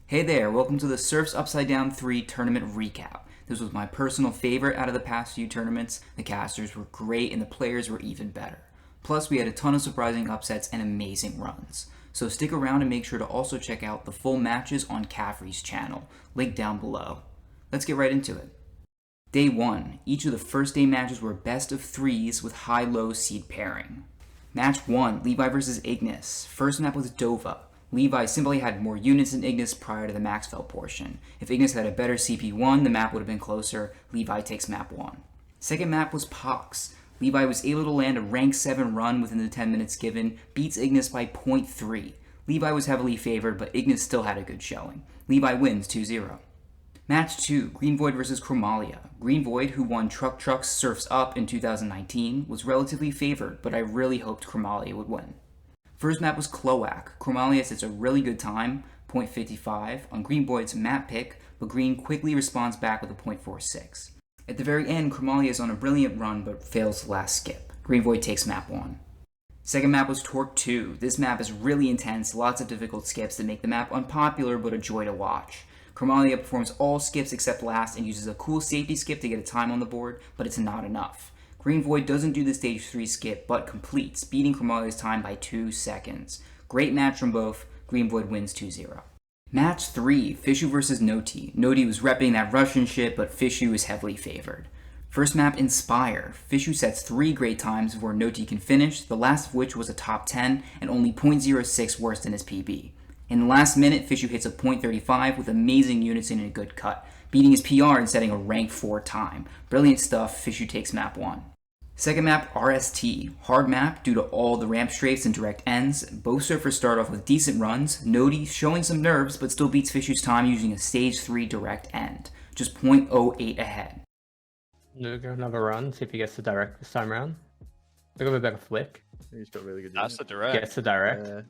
Hey there, welcome to the Surf's Upsidedown 3 tournament recap. This was my personal favorite out of the past few tournaments. The casters were great and the players were even better. Plus, we had a ton of surprising upsets and amazing runs. So stick around and make sure to also check out the full matches on Caffrey's channel, link down below. Let's get right into it. Day 1. Each of the first day matches were best of 3s with high-low seed pairing. Match 1, Levi vs Ignis. First map was Dova. Levi simply had more units than Ignis prior to the Maxfell portion. If Ignis had a better CP1, the map would have been closer. Levi takes map 1. Second map was Pox. Levi was able to land a rank 7 run within the 10 minutes given, beats Ignis by 0.3. Levi was heavily favored, but Ignis still had a good showing. Levi wins 2-0. Match 2, Green Void vs Chromalia. Green Void, who won Truck Trucks Surfs Up in 2019, was relatively favored, but I really hoped Chromalia would win. First map was Cloac. Chromalia sets a really good time, 0.55, on Green Void's map pick, but Green quickly responds back with a 0.46. At the very end, Chromalia is on a brilliant run, but fails the last skip. Green Void takes map 1. Second map was Torque 2. This map is really intense, lots of difficult skips that make the map unpopular, but a joy to watch. Chromalia performs all skips except last and uses a cool safety skip to get a time on the board, but it's not enough. Green Void doesn't do the stage 3 skip, but completes, beating Chromalia's time by 2 seconds. Great match from both. Green Void wins 2-0. Match 3, Fishu vs Noti. Noti was repping that Russian shit, but Fishu is heavily favored. First map, Inspire. Fishu sets 3 great times before Noti can finish, the last of which was a top 10 and only 0.06 worse than his PB. In the last minute, Fishu hits a 0.35 with amazing units and a good cut, beating his PR and setting a rank 4 time. Brilliant stuff. Fishu takes map 1. Second map, RST. Hard map due to all the ramp strafes and direct ends. Both surfers start off with decent runs. Noti showing some nerves, but still beats Fishu's time using a stage 3 direct end. Just 0.08 ahead. Go another run, see if he gets the direct this time around. Look at a better flick. He's got really good That's units. the direct. Gets the direct.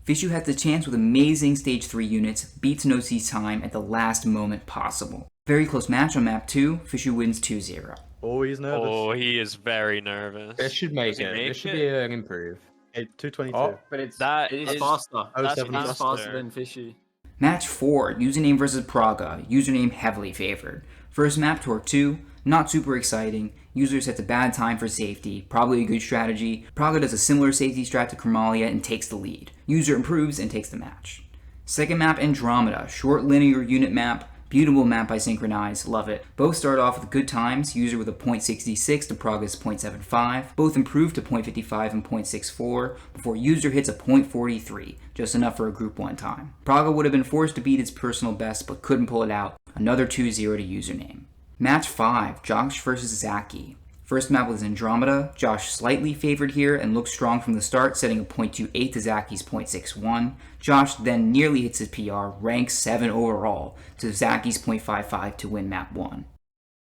Fishu has the chance with amazing stage 3 units, beats Noti's time at the last moment possible. Very close match on map 2, Fishu wins 2-0. Oh, he's nervous. Oh, he is very nervous. This should make Does he it. make This should it? be an improve. 222. Oh, But it's That it is is- faster. that's It's faster. faster than Fishy. Match 4, Username vs Praga. Username heavily favored. First map, Torque 2. Not super exciting. User sets a bad time for safety. Probably a good strategy. Praga does a similar safety strat to Chromalia and takes the lead. User improves and takes the match. Second map, Andromeda. Short linear unit map. Beautiful map by Synchronize. Love it. Both start off with good times. User with a 0.66 to Praga's 0.75. Both improve to 0.55 and 0.64 before User hits a 0.43. Just enough for a group 1 time. Praga would have been forced to beat its personal best but couldn't pull it out. Another 2-0 to Username. Match 5, Josh vs Zaki. First map was Andromeda. Josh slightly favored here and looks strong from the start, setting a 0.28 to Zaki's 0.61. Josh then nearly hits his PR, rank 7 overall, to Zaki's 0.55 to win map 1.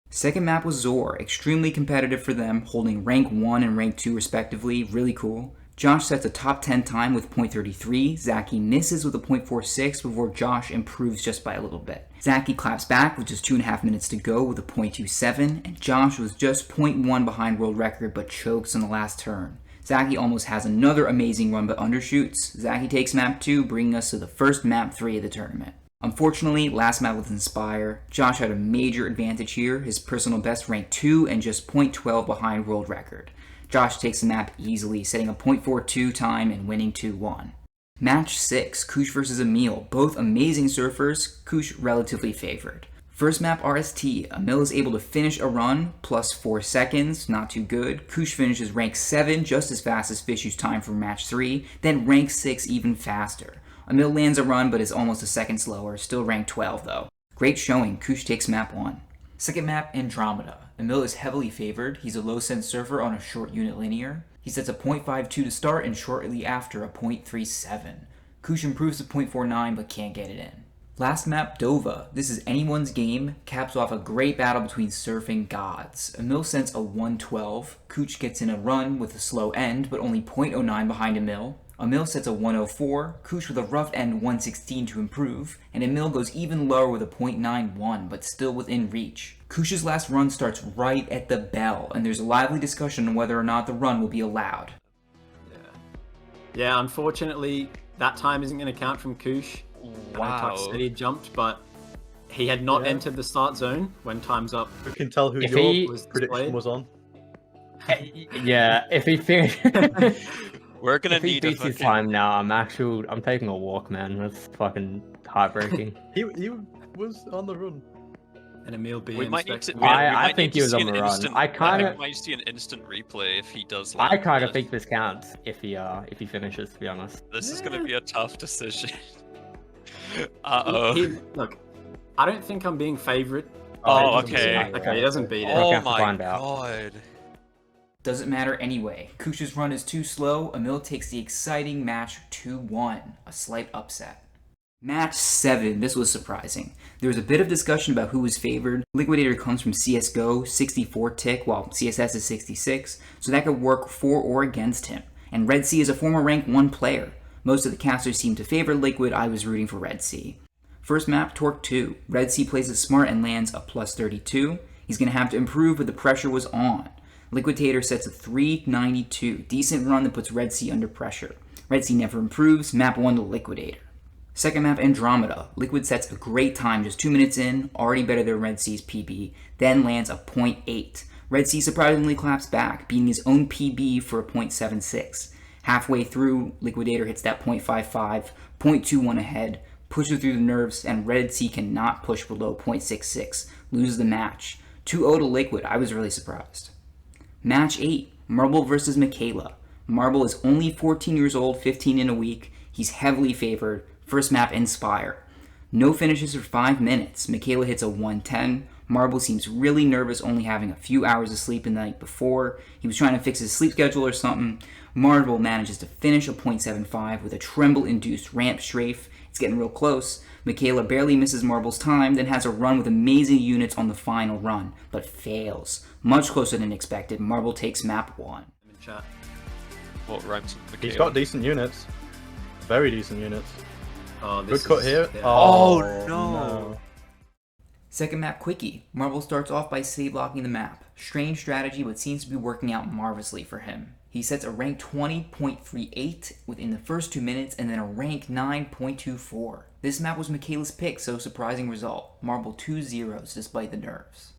Second map was Zor, extremely competitive for them, holding rank 1 and rank 2 respectively, really cool. Josh sets a top 10 time with 0.33, Zaki misses with a 0.46 before Josh improves just by a little bit. Zaki claps back with just 2.5 minutes to go with a 0.27, and Josh was just 0.1 behind world record but chokes on the last turn. Zaki almost has another amazing run but undershoots. Zaki takes map 2, bringing us to the first map 3 of the tournament. Unfortunately, last map was Inspire. Josh had a major advantage here, his personal best ranked 2 and just 0.12 behind world record. Josh takes the map easily, setting a 0.42 time and winning 2-1. Match 6, Kush vs Emil. Both amazing surfers, Kush relatively favored. First map RST, Emil is able to finish a run, plus 4 seconds, not too good. Kush finishes rank 7, just as fast as Fishu's time from match 3, then rank 6 even faster. Emil lands a run but is almost a second slower, still rank 12 though. Great showing, Kush takes map 1. Second map, Andromeda. Emil is heavily favored. He's a low-sense surfer on a short unit linear. He sets a 0.52 to start and shortly after a 0.37. Kush improves to 0.49 but can't get it in. Last map, Dova. This is anyone's game, caps off a great battle between surfing gods. Emil sends a 112. Kush gets in a run with a slow end but only 0.09 behind Emil. Emil sets a 104, Kush with a rough end 116 to improve, and Emil goes even lower with a 0.91, but still within reach. Kush's last run starts right at the bell, and there's a lively discussion on whether or not the run will be allowed. Yeah, unfortunately, that time isn't going to count from Kush. Wow. Tuck said he jumped, but he had not entered the start zone when time's up. We can tell who If your he- prediction was on. Yeah, if he We're gonna if he need a beats his fucking... time now, I'm taking a walk, man. That's fucking heartbreaking. He was on the run. And Emil being We might need to. I think he was on the run. I kinda- might see an instant replay if he does. I land kind of this. think this counts if he finishes. To be honest. This is gonna be a tough decision. Uh-oh. Look, I don't think I'm being favored. Oh, He doesn't okay. beat it. Okay, he doesn't beat it. We'll Oh have to my find out. god. Doesn't matter anyway. Kush's run is too slow. Emil takes the exciting match 2-1, a slight upset. Match 7, this was surprising. There was a bit of discussion about who was favored. Liquidator comes from CSGO, 64 tick, while CSS is 66, so that could work for or against him. And Red Sea is a former rank 1 player. Most of the casters seemed to favor Liquid, I was rooting for Red Sea. First map, Torque 2. Red Sea plays it smart and lands a plus 32. He's going to have to improve, but the pressure was on. Liquidator sets a 392, decent run that puts Red Sea under pressure. Red Sea never improves, map 1 to Liquidator. Second map, Andromeda. Liquid sets a great time just 2 minutes in, already better than Red Sea's PB, then lands a .8. Red Sea surprisingly claps back, beating his own PB for a .76. Halfway through, Liquidator hits that .55, .21 ahead, pushes through the nerves, and Red Sea cannot push below .66, loses the match. 2-0 to Liquid, I was really surprised. Match 8, Marble vs. Michaela. Marble is only 14 years old, 15 in a week. He's heavily favored. First map, Inspire. No finishes for 5 minutes. Michaela hits a 110. Marble seems really nervous, only having a few hours of sleep the night before. He was trying to fix his sleep schedule or something. Marble manages to finish a .75 with a tremble-induced ramp strafe. It's getting real close. Michaela barely misses Marble's time, then has a run with amazing units on the final run, but fails. Much closer than expected, Marble takes map 1. In chat. What rhymes with He's Michaela? got decent units. Very decent units. Oh, Good cut here. Yeah. Oh, no. Second map, Quickie. Marble starts off by city blocking the map. Strange strategy, but seems to be working out marvelously for him. He sets a rank 20.38 within the first 2 minutes, and then a rank 9.24. This map was Michaela's pick, so surprising result. Marble 2 zeros despite the nerves.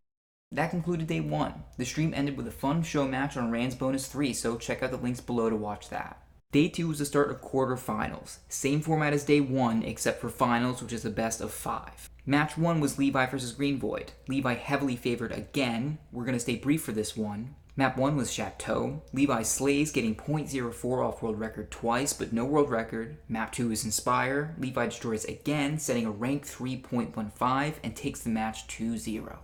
That concluded day 1. The stream ended with a fun show match on Rand's bonus 3, so check out the links below to watch that. Day 2 was the start of quarterfinals. Same format as day 1, except for finals, which is the best of 5. Match 1 was Levi vs. Green Void. Levi heavily favored again. We're going to stay brief for this one. Map 1 was Chateau. Levi slays, getting .04 off world record twice, but no world record. Map 2 is Inspire. Levi destroys again, setting a rank 3.15 and takes the match 2-0.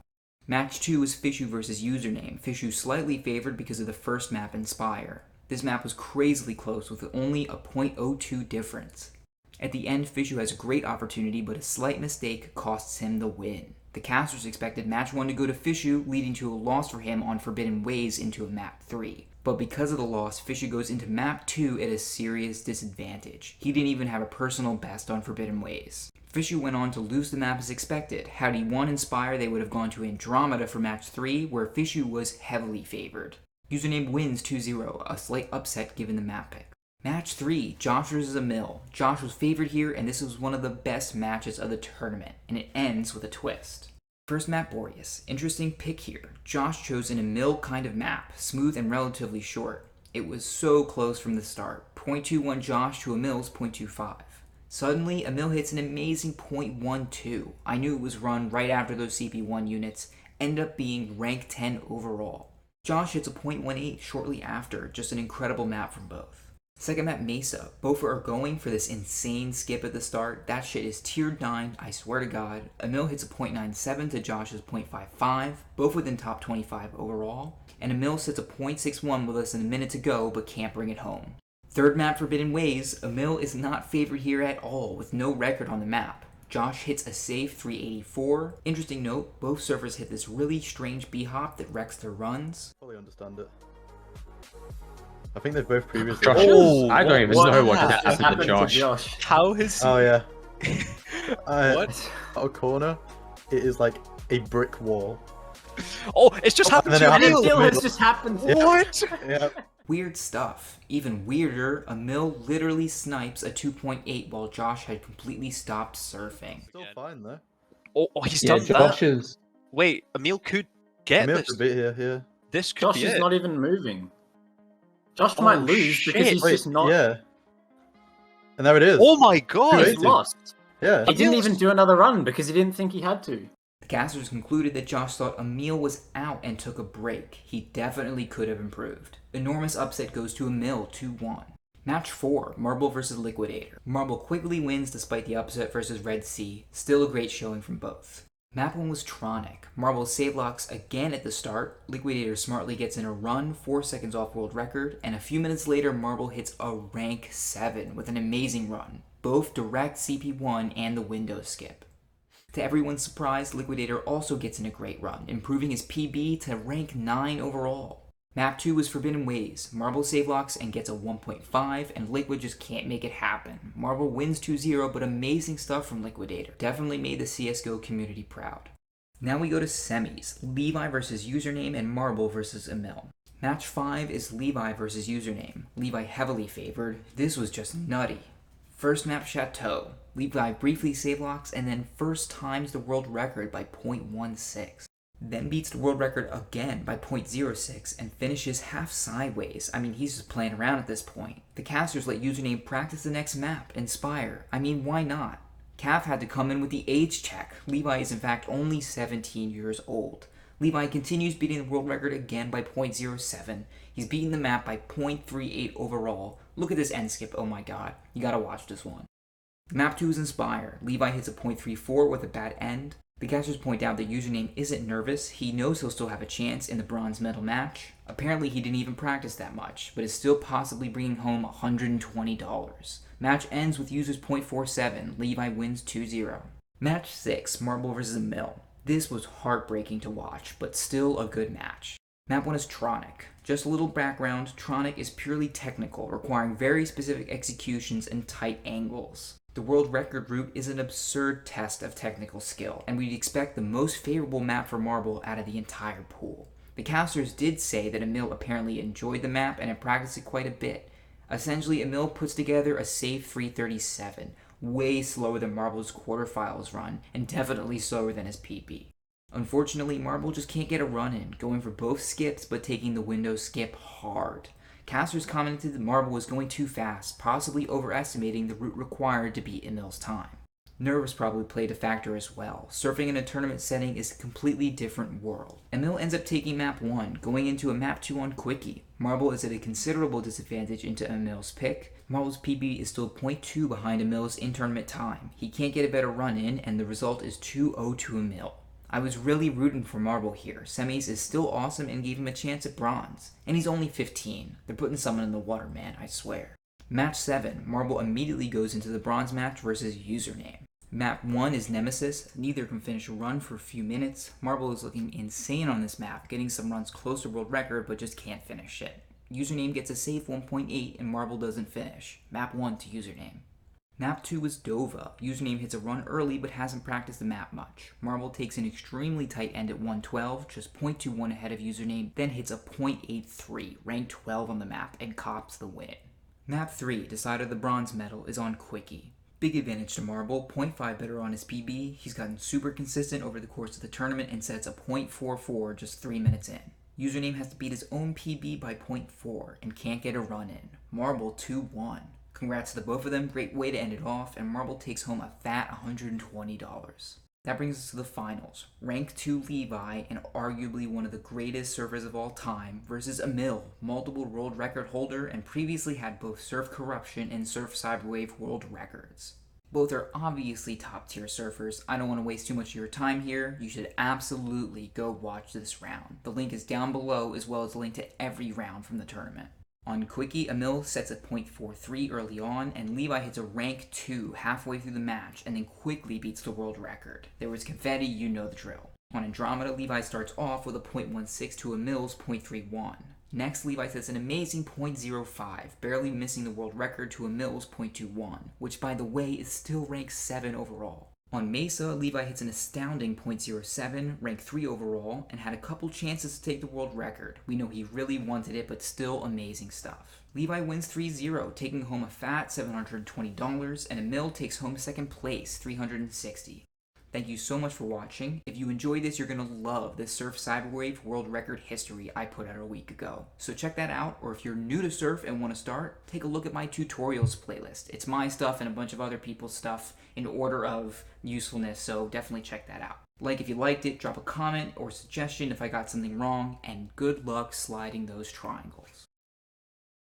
Match 2 is Fishu vs. Username. Fishu slightly favored because of the first map, Inspire. This map was crazily close with only a .02 difference. At the end, Fishu has a great opportunity, but a slight mistake costs him the win. The casters expected match 1 to go to Fishu, leading to a loss for him on Forbidden Ways into a map 3. But because of the loss, Fishu goes into map 2 at a serious disadvantage. He didn't even have a personal best on Forbidden Ways. Fishu went on to lose the map as expected. Had he won Inspire, they would have gone to Andromeda for match 3, where Fishu was heavily favored. Username wins 2-0, a slight upset given the map pick. Match 3, Josh vs. Emil. Josh was favored here, and this was one of the best matches of the tournament, and it ends with a twist. First map, Boreas. Interesting pick here. Josh chose an Emil kind of map, smooth and relatively short. It was so close from the start. .21 Josh to Emil's .25. Suddenly, Emil hits an amazing .12. I knew it was run right after those CP1 units, ended up being rank 10 overall. Josh hits a .18 shortly after, just an incredible map from both. Second map, Mesa. Both are going for this insane skip at the start. That shit is tiered 9, I swear to God. Emil hits a .97 to Josh's .55, both within top 25 overall. And Emil sets a .61 with less than a minute to go, but can't bring it home. Third map, Forbidden Ways. Emil is not favored here at all, with no record on the map. Josh hits a safe 384. Interesting note, both surfers hit this really strange B-hop that wrecks their runs. Fully understand it. I think they've both previously. Josh, Oh, I don't even what know what happened happened to Josh. How has he... Oh yeah. What? A corner. It is like a brick wall. Oh, it's just happened and to then it Emil. happens to Emil me. has just happened. What? Yeah. Weird stuff. Even weirder, Emil literally snipes a 2.8 while Josh had completely stopped surfing. Still fine though. Oh, he's Yeah, done Josh that. is. Wait, Emil could get Emil this. could be here, yeah. This could Josh be is it. not even moving. Josh Oh, might lose because shit. he's Wait, just not. yeah. And there it is. Oh my He's god! 280. lost. Yeah. He didn't Emil's- even do another run because he didn't think he had to. The casters concluded that Josh thought Emil was out and took a break. He definitely could have improved. Enormous upset goes to Emil 2-1. Match 4, Marble vs. Liquidator. Marble quickly wins despite the upset versus Red Sea. Still a great showing from both. Map 1 was Tronic. Marble save locks again at the start. Liquidator smartly gets in a run, 4 seconds off world record, and a few minutes later Marble hits a rank 7 with an amazing run. Both direct CP1 and the window skip. To everyone's surprise, Liquidator also gets in a great run, improving his PB to rank 9 overall. Map 2 was Forbidden Ways. Marble save locks and gets a 1.5, and Liquid just can't make it happen. Marble wins 2-0, but amazing stuff from Liquidator. Definitely made the CSGO community proud. Now we go to semis. Levi versus Username and Marble versus Emil. Match 5 is Levi versus Username. Levi heavily favored. This was just nutty. First map Chateau. Levi briefly save locks and then first times the world record by 0.16. Then beats the world record again by 0.06 and finishes half sideways. I mean, he's just playing around at this point. The casters let Username practice the next map, Inspire. I mean, why not? Caff had to come in with the age check. Levi is in fact only 17 years old. Levi continues beating the world record again by 0.07. He's beaten the map by 0.38 overall. Look at this end skip, oh my god. You gotta watch this one. Map 2 is Inspire. Levi hits a 0.34 with a bad end. The casters point out that Username isn't nervous. He knows he'll still have a chance in the bronze medal match. Apparently he didn't even practice that much, but is still possibly bringing home $120. Match ends with users 0.47. Levi wins 2-0. Match 6, Marble vs. Emil. This was heartbreaking to watch, but still a good match. Map 1 is Tronic. Just a little background, Tronic is purely technical, requiring very specific executions and tight angles. The world record route is an absurd test of technical skill, and we'd expect the most favorable map for Marble out of the entire pool. The casters did say that Emil apparently enjoyed the map and had practiced it quite a bit. Essentially, Emil puts together a safe 337, way slower than Marble's quarterfinals run, and definitely slower than his PB. Unfortunately, Marble just can't get a run in, going for both skips but taking the window skip hard. Casters commented that Marble was going too fast, possibly overestimating the route required to beat Emil's time. Nerves probably played a factor as well. Surfing in a tournament setting is a completely different world. Emil ends up taking map 1, going into a map 2 on Quickie. Marble is at a considerable disadvantage into Emil's pick. Marble's PB is still 0.2 behind Emil's in-tournament time. He can't get a better run in, and the result is 2-0 to Emil. I was really rooting for Marble here. Semis is still awesome and gave him a chance at bronze. And he's only 15. They're putting someone in the water, man, I swear. Match 7, Marble immediately goes into the bronze match versus Username. Map 1 is Nemesis. Neither can finish a run for a few minutes. Marble is looking insane on this map, getting some runs close to world record, but just can't finish it. Username gets a safe 1.8 and Marble doesn't finish. Map 1 to Username. Map 2 is Dova. Username hits a run early but hasn't practiced the map much. Marble takes an extremely tight end at 112, just 0.21 ahead of Username, then hits a 0.83, ranked 12 on the map, and cops the win. Map 3, Decider the Bronze Medal, is on Quickie. Big advantage to Marble, 0.5 better on his PB. He's gotten super consistent over the course of the tournament and sets a 0.44 just 3 minutes in. Username has to beat his own PB by 0.4 and can't get a run in. Marble 2-1. Congrats to the both of them, great way to end it off, and Marble takes home a fat $120. That brings us to the finals. Rank 2 Levi, and arguably one of the greatest surfers of all time, versus Emil, multiple world record holder, and previously had both Surf Corruption and Surf Cyberwave world records. Both are obviously top tier surfers. I don't want to waste too much of your time here. You should absolutely go watch this round. The link is down below, as well as a link to every round from the tournament. On Quickie, Emil sets a 0.43 early on, and Levi hits a rank 2 halfway through the match, and then quickly beats the world record. There was confetti, you know the drill. On Andromeda, Levi starts off with a 0.16 to Emil's 0.31. Next, Levi sets an amazing 0.05, barely missing the world record to Emil's 0.21, which by the way is still ranked 7 overall. On Mesa, Levi hits an astounding .07, ranked 3 overall, and had a couple chances to take the world record. We know he really wanted it, but still amazing stuff. Levi wins 3-0, taking home a fat $720, and Emil takes home second place, $360. Thank you so much for watching. If you enjoyed this, you're going to love the Surf Cyberwave World Record History I put out a week ago. So check that out, or if you're new to surf and want to start, take a look at my tutorials playlist. It's my stuff and a bunch of other people's stuff in order of usefulness, so definitely check that out. Like if you liked it, drop a comment or suggestion if I got something wrong, and good luck sliding those triangles.